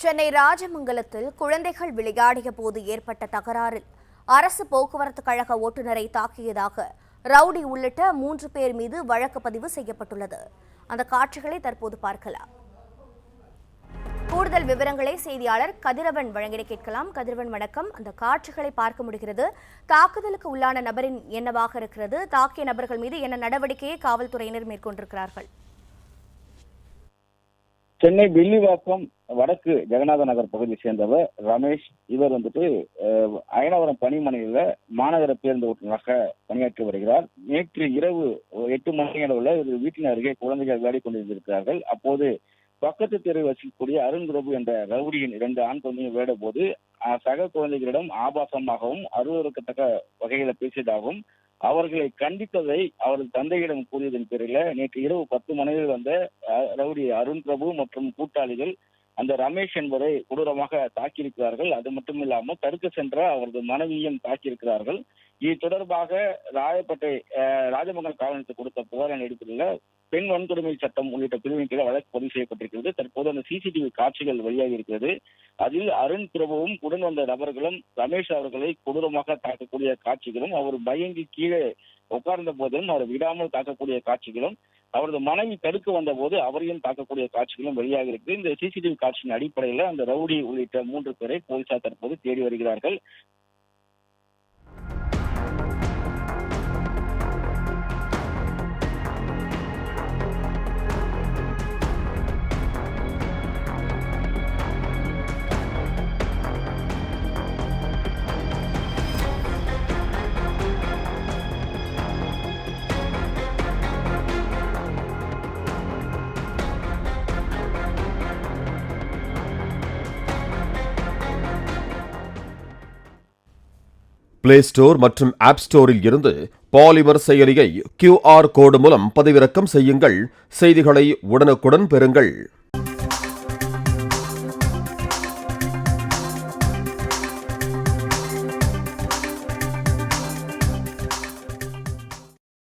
சென்னை ராஜமங்கலத்தில் குழந்தைகள் விளையாடிய போது ஏற்பட்ட தகராறில் அரசு போக்குவரத்து கழக ஓட்டுநரை தாக்கியதாக ரவுடி உள்ளிட்ட 3 பேர் மீது வழக்கு பதிவு செய்யப்பட்டுள்ளது. அந்த காட்சிகளை தற்போது பார்க்கலாம். கூடுதல் விவரங்களை செய்தியாளர் கதிரவன் வழங்கிட கேட்கலாம். கதிரவன் வணக்கம். அந்த காட்சிகளை பார்க்க முடிகிறது. தாக்குதலுக்கு உள்ளான நபரின் என்னவாக இருக்கிறது? தாக்கிய நபர்கள் மீது என்ன நடவடிக்கையை காவல்துறையினர் மேற்கொண்டிருக்கிறார்கள்? சென்னை வில்லிவாக்கம் வடக்கு ஜெகநாத நகர் பகுதியை சேர்ந்தவர் ரமேஷ். இவர் அயனாவரம் பணிமனையில மாநகர பேருந்து ஓட்டுநராக பணியாற்றி வருகிறார். நேற்று இரவு 8 மணி அளவில் இவர் வீட்டின் அருகே குழந்தைகள் விளையாடி கொண்டிருந்திருக்கிறார்கள். அப்போது பக்கத்து தெருவில் வசிக்கக்கூடிய அருண் பிரபு என்ற ரவுடியின் 2 ஆண் குழந்தைகள் விளையாட போது சக குழந்தைகளிடம் ஆபாசமாகவும் அருவருக்கத்தக்க வகையில பேசியதாகவும் அவர்களை கண்டித்ததை அவரது தந்தையிடம் கூறியதன் பேரில் நேற்று இரவு 10 மணியில் வந்த ரவுடி அருண் பிரபு மற்றும் கூட்டாளிகள் அந்த ரமேஷ் என்பதை கொடூரமாக தாக்கியிருக்கிறார்கள். அது மட்டும் இல்லாமல் தடுக்க சென்ற அவரது மனைவியும் தாக்கியிருக்கிறார்கள். இது தொடர்பாக ராயப்பேட்டை ராஜமங்கலம் காவல் நிலையத்தில் கொடுத்த புகாரின் அடிப்படையில் பெண் வன்கொடுமை சட்டம் உள்ளிட்ட பிரிவின் கீழ் வழக்கு பதிவு செய்யப்பட்டிருக்கிறது. தற்போது அந்த சிசிடிவி காட்சிகள் வெளியாகி இருக்கிறது. அதில் அருண் பிரபுவும் உடன் வந்த நபர்களும் ரமேஷ் அவர்களை கொடூரமாக தாக்கக்கூடிய காட்சிகளும், அவர் பயங்கி கீழே உட்கார்ந்த போதிலும் அவர் விடாமல் தாக்கக்கூடிய காட்சிகளும், அவரது மனைவி தடுக்க வந்த போது அவரையும் தாக்கக்கூடிய காட்சிகளும் வெளியாக இருக்கு. இந்த சிசிடிவி காட்சியின் அடிப்படையில் அந்த ரவுடி உள்ளிட்ட 3 பேரை போலீசார் தற்போது தேடி வருகிறார்கள். பிளே ஸ்டோர் மற்றும் ஆப் ஸ்டோரில் இருந்து பாலிமர் செயலியை QR கோடு மூலம் பதிவிறக்கம் செய்யுங்கள். செய்திகளை உடனுக்குடன் பெறுங்கள்.